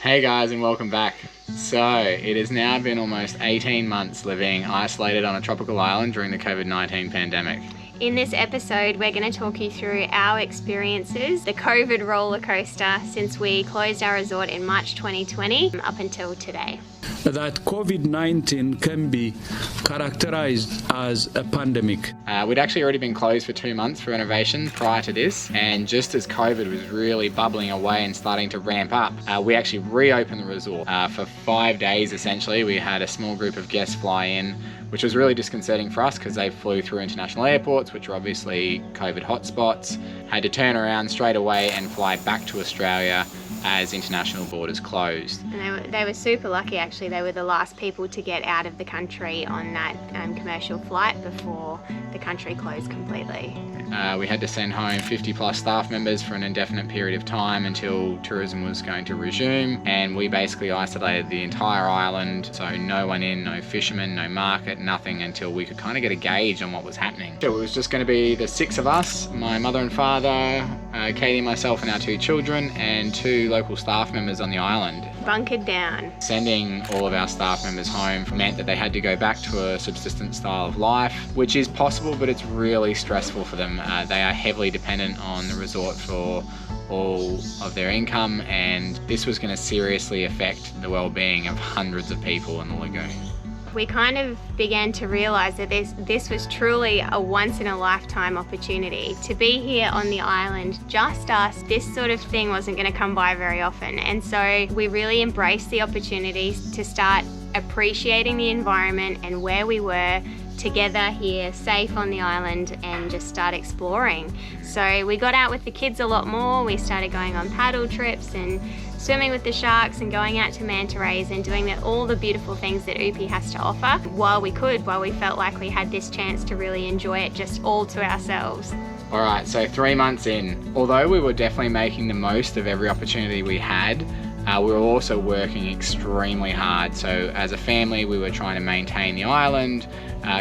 Hey guys, and welcome back. So it has now been almost 18 months living isolated on a tropical island during the COVID-19 pandemic. In this episode, we're going to talk you through our experiences, the COVID roller coaster since we closed our resort in March 2020 up until today. That COVID-19 can be characterized as a pandemic. We'd actually already been closed for 2 months for renovation prior to this, and just as COVID was really bubbling away and starting to ramp up, we actually reopened the resort. For 5 days essentially, we had a small group of guests fly in, which was really disconcerting for us because they flew through international airports, which are obviously COVID hotspots, had to turn around straight away and fly back to Australia as international borders closed. And they were super lucky actually. They were the last people to get out of the country on that commercial flight before the country closed completely. We had to send home 50 plus staff members for an indefinite period of time until tourism was going to resume, and we basically isolated the entire island, so no one in, no fishermen, no market, nothing, until we could kind of get a gauge on what was happening. So it was just going to be the 6 of us, my mother and father, Katie, myself and our 2 children, and 2 local staff members on the island. Bunkered down. Sending all of our staff members home meant that they had to go back to a subsistence style of life, which is possible, but it's really stressful for them. They are heavily dependent on the resort for all of their income, and this was going to seriously affect the well-being of hundreds of people in the lagoon. We kind of began to realise that this was truly a once-in-a-lifetime opportunity. To be here on the island, just us, this sort of thing wasn't going to come by very often. And so we really embraced the opportunities to start appreciating the environment and where we were together here, safe on the island, and just start exploring. So we got out with the kids a lot more. We started going on paddle trips and swimming with the sharks and going out to manta rays and doing all the beautiful things that Upi has to offer while we felt like we had this chance to really enjoy it just all to ourselves. Alright, so 3 months in, although we were definitely making the most of every opportunity we had, we were also working extremely hard. So as a family, we were trying to maintain the island,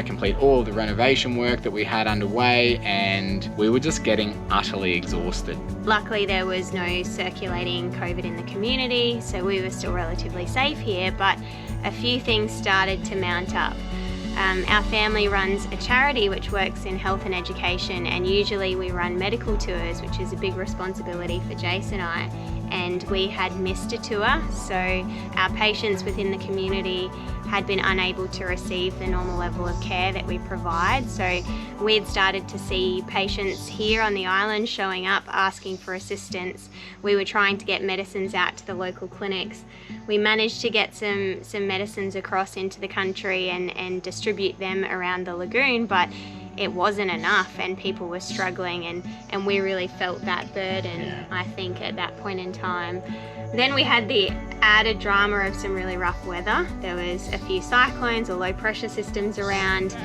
complete all of the renovation work that we had underway, and we were just getting utterly exhausted. Luckily, there was no circulating COVID in the community, so we were still relatively safe here, but a few things started to mount up. Our family runs a charity which works in health and education, and usually we run medical tours, which is a big responsibility for Jace and I. And we had missed a tour, so our patients within the community had been unable to receive the normal level of care that we provide. So we'd started to see patients here on the island showing up asking for assistance. We were trying to get medicines out to the local clinics. We managed to get some medicines across into the country and distribute them around the lagoon, but it wasn't enough and people were struggling, and we really felt that burden, I think, at that point in time. Then we had the added drama of some really rough weather. There was a few cyclones or low pressure systems around.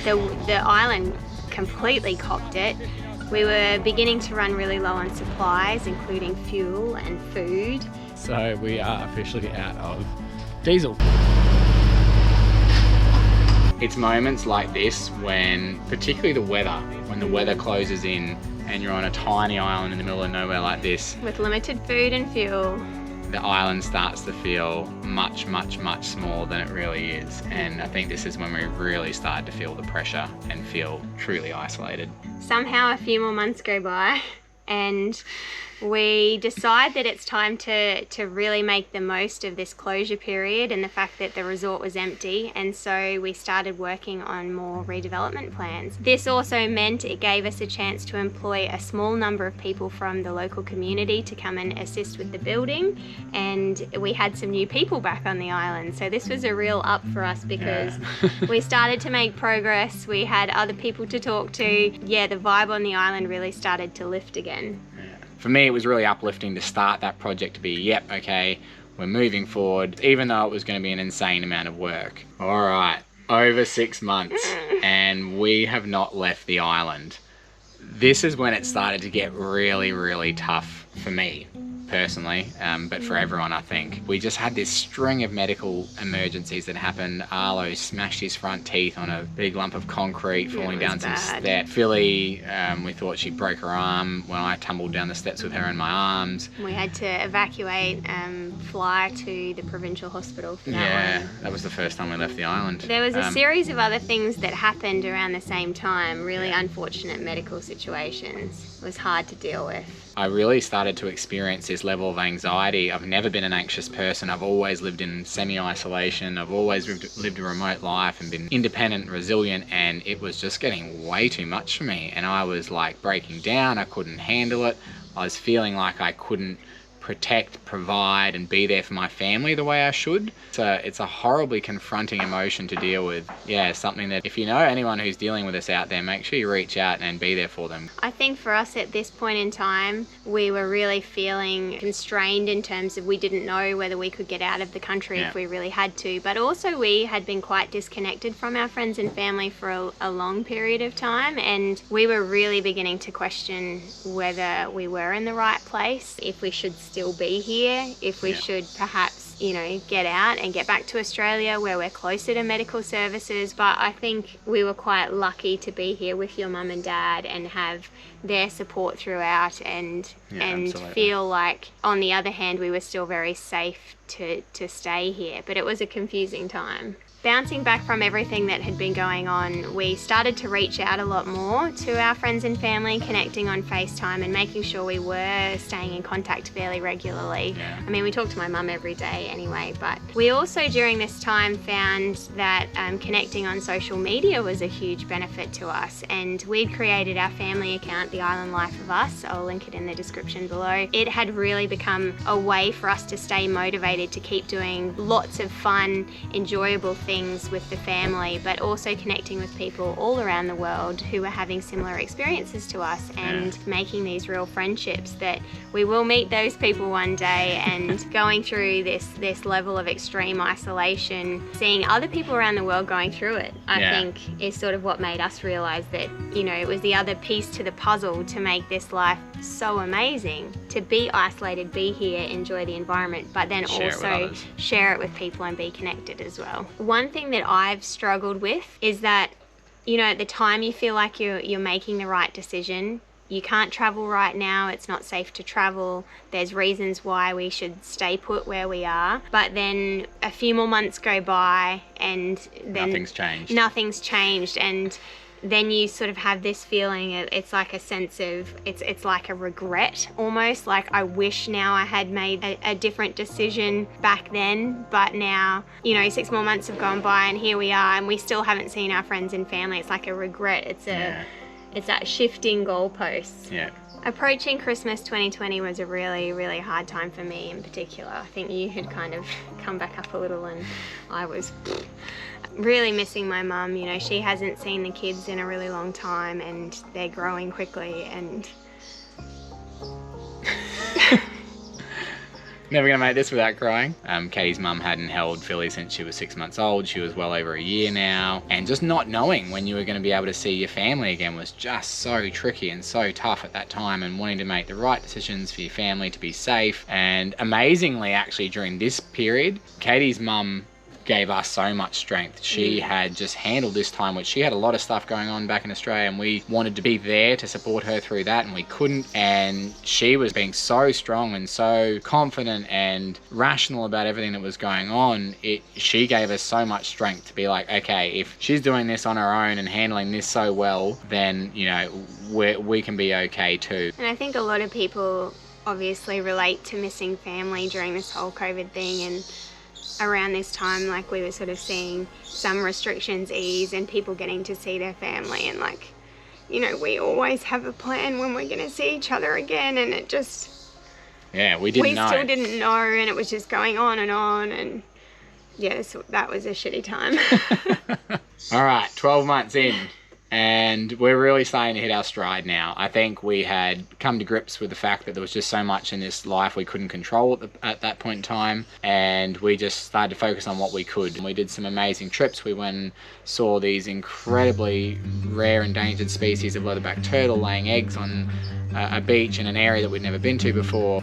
The island completely copped it. We were beginning to run really low on supplies, including fuel and food. So we are officially out of diesel. It's moments like this when, particularly when the weather closes in and you're on a tiny island in the middle of nowhere like this, with limited food and fuel, the island starts to feel much, much, much smaller than it really is. And I think this is when we really start to feel the pressure and feel truly isolated. Somehow a few more months go by and we decide that it's time to really make the most of this closure period and the fact that the resort was empty, and so we started working on more redevelopment plans. This also meant it gave us a chance to employ a small number of people from the local community to come and assist with the building, and we had some new people back on the island. So this was a real up for us because we started to make progress, we had other people to talk to. The vibe on the island really started to lift again. For me, it was really uplifting to start that project, to be, yep, okay, we're moving forward, even though it was going to be an insane amount of work. All right, over 6 months, and we have not left the island. This is when it started to get really, really tough for me, personally, but for everyone, I think. We just had this string of medical emergencies that happened. Arlo smashed his front teeth on a big lump of concrete falling down some steps. Philly, we thought she broke her arm when I tumbled down the steps with her in my arms. We had to evacuate, fly to the provincial hospital for that one. Yeah, that was the first time we left the island. There was a series of other things that happened around the same time, really unfortunate medical situations. It was hard to deal with. I really started to experience this level of anxiety. I've never been an anxious person. I've always lived in semi-isolation. I've always lived a remote life and been independent and resilient, and it was just getting way too much for me. And I was like breaking down. I couldn't handle it. I was feeling like I couldn't protect, provide, and be there for my family the way I should. So it's a horribly confronting emotion to deal with. Yeah, something that if you know anyone who's dealing with this out there, make sure you reach out and be there for them. I think for us at this point in time, we were really feeling constrained in terms of we didn't know whether we could get out of the country if we really had to, but also we had been quite disconnected from our friends and family for a long period of time, and we were really beginning to question whether we were in the right place, if we should still be here, if we should perhaps, you know, get out and get back to Australia where we're closer to medical services. But I think we were quite lucky to be here with your mum and dad and have their support throughout, and feel like on the other hand we were still very safe to stay here. But it was a confusing time. Bouncing back from everything that had been going on, we started to reach out a lot more to our friends and family, connecting on FaceTime and making sure we were staying in contact fairly regularly. I mean, we talked to my mum every day anyway, but we also during this time found that connecting on social media was a huge benefit to us, and we'd created our family account, The Island Life of Us. I'll link it in the description below. It had really become a way for us to stay motivated to keep doing lots of fun, enjoyable things with the family, but also connecting with people all around the world who are having similar experiences to us, and making these real friendships that we will meet those people one day. And going through this level of extreme isolation, seeing other people around the world going through it, I think is sort of what made us realize that, you know, it was the other piece to the puzzle to make this life so amazing, to be isolated, be here, enjoy the environment, but then also share it with people and be connected as well. One thing that I've struggled with is that, you know, at the time you feel like you're making the right decision. You can't travel right now, it's not safe to travel, there's reasons why we should stay put where we are, but then a few more months go by and then nothing's changed, and then you sort of have this feeling of, it's like a sense of, it's like a regret almost, like I wish now I had made a different decision back then, but now, you know, 6 more months have gone by and here we are and we still haven't seen our friends and family. It's like a regret. It's that shifting goalposts. Approaching Christmas 2020 was a really, really hard time for me in particular. I think you had kind of come back up a little, and I was really missing my mum. You know, she hasn't seen the kids in a really long time and they're growing quickly, and never gonna make this without crying. Katie's mum hadn't held Philly since she was 6 months old. She was well over a year now. And just not knowing when you were gonna be able to see your family again was just so tricky and so tough at that time, and wanting to make the right decisions for your family to be safe. And amazingly, actually, during this period, Katie's mum gave us so much strength. She had just handled this time, which she had a lot of stuff going on back in Australia, and we wanted to be there to support her through that, and we couldn't. And she was being so strong and so confident and rational about everything that was going on. She gave us so much strength to be like, okay, if she's doing this on her own and handling this so well, then, you know, we can be okay too. And I think a lot of people obviously relate to missing family during this whole COVID thing, and around this time, like, we were sort of seeing some restrictions ease and people getting to see their family, and like, you know, we always have a plan when we're going to see each other again, and it just, we still didn't know, and it was just going on, and yeah, so that was a shitty time. All right, 12 months in, and we're really starting to hit our stride now. I think we had come to grips with the fact that there was just so much in this life we couldn't control at that point in time, and we just started to focus on what we could. And we did some amazing trips. We went and saw these incredibly rare endangered species of leatherback turtle laying eggs on a beach in an area that we'd never been to before.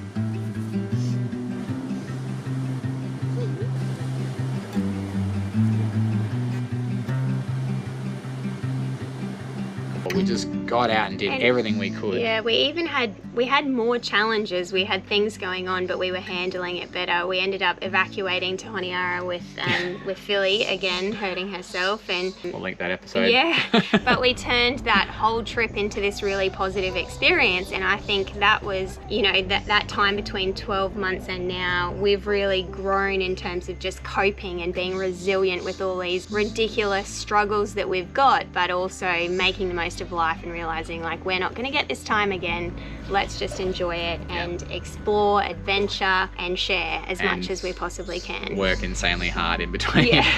We just got out and did everything we could. Yeah, we had more challenges. We had things going on, but we were handling it better. We ended up evacuating to Honiara with Philly again, hurting herself, and We'll link that episode. yeah, but we turned that whole trip into this really positive experience, and I think that was, you know, that time between 12 months and now, we've really grown in terms of just coping and being resilient with all these ridiculous struggles that we've got, but also making the most of life and realizing, like, we're not going to get this time again. Let's just enjoy it and explore, adventure, and share as much as we possibly can. Work insanely hard in between. Yeah.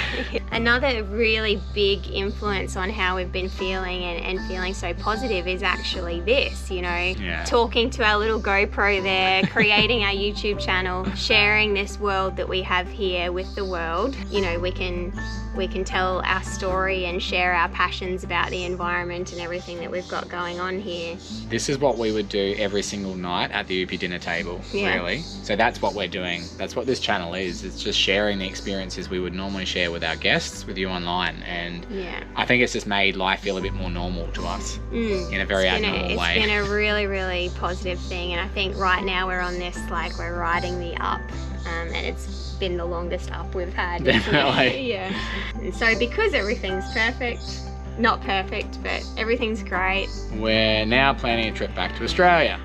Another really big influence on how we've been feeling and feeling so positive is actually this, you know, talking to our little GoPro there, creating our YouTube channel, sharing this world that we have here with the world. You know, we can tell our story and share our passions about the environment and everything that we've got going on here. This is what we would do every single night at the UP dinner table, really. So that's what we're doing. That's what this channel is. It's just sharing the experiences we would normally share with our guests, with you online. And I think it's just made life feel a bit more normal to us in a very abnormal way. It's been a really, really positive thing. And I think right now we're on this, like, we're riding the up. And it's been the longest up we've had. Definitely. Yeah. And so because everything's perfect, not perfect, but everything's great. We're now planning a trip back to Australia.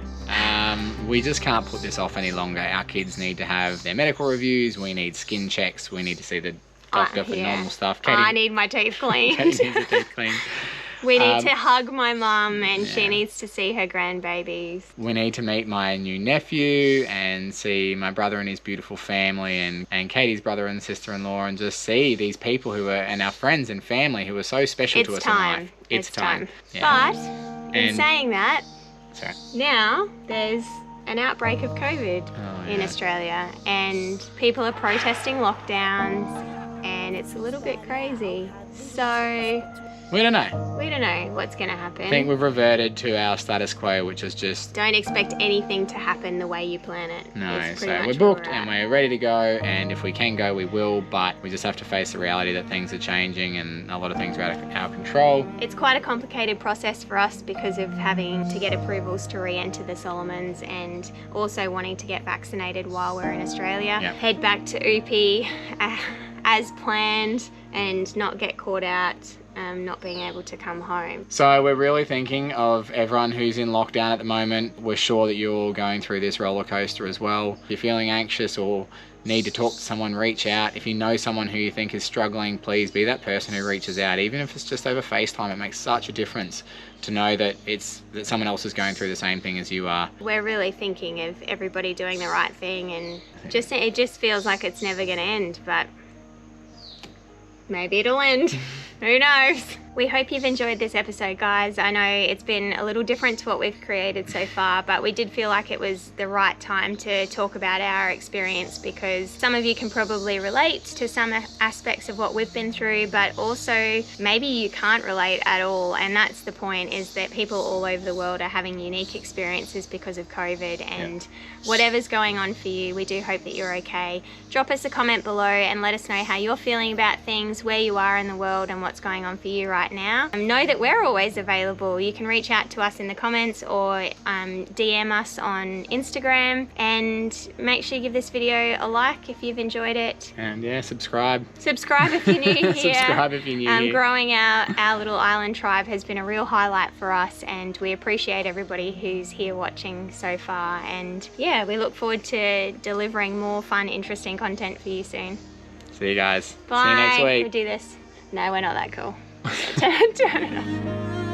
We just can't put this off any longer. Our kids need to have their medical reviews. We need skin checks. We need to see the doctor for normal stuff. Katie, I need my teeth cleaned. Katie needs her teeth cleaned. We need to hug my mum, and she needs to see her grandbabies. We need to meet my new nephew and see my brother and his beautiful family, and Katie's brother and sister-in-law, and just see these people and our friends and family who are so special to us in life. It's time. Yeah. But in saying that, now there's an outbreak of COVID in Australia, and people are protesting lockdowns, and it's a little bit crazy. So we don't know. We don't know what's going to happen. I think we've reverted to our status quo, which is just... Don't expect anything to happen the way you plan it. No, so we're booked and we're ready to go, and if we can go, we will, but we just have to face the reality that things are changing and a lot of things are out of our control. It's quite a complicated process for us because of having to get approvals to re-enter the Solomons and also wanting to get vaccinated while we're in Australia. Head back to UP as planned and not get caught out. Not being able to come home. So we're really thinking of everyone who's in lockdown at the moment. We're sure that you're going through this roller coaster as well. If you're feeling anxious or need to talk to someone, reach out. If you know someone who you think is struggling, please be that person who reaches out. Even if it's just over FaceTime, it makes such a difference to know that someone else is going through the same thing as you are. We're really thinking of everybody doing the right thing, and it just feels like it's never going to end, but maybe it'll end. Who knows? We hope you've enjoyed this episode, guys. I know it's been a little different to what we've created so far, but we did feel like it was the right time to talk about our experience because some of you can probably relate to some aspects of what we've been through, but also maybe you can't relate at all. And that's the point, is that people all over the world are having unique experiences because of COVID, and whatever's going on for you, we do hope that you're okay. Drop us a comment below and let us know how you're feeling about things, where you are in the world and what's going on for you right now. Know that we're always available. You can reach out to us in the comments or DM us on Instagram, and make sure you give this video a like if you've enjoyed it. And subscribe. Subscribe if you're new here. Subscribe if you're new here. Growing our little island tribe has been a real highlight for us, and we appreciate everybody who's here watching so far. And we look forward to delivering more fun, interesting content for you soon. See you guys. Bye. See you next week. We'll do this. No, we're not that cool. Turn it.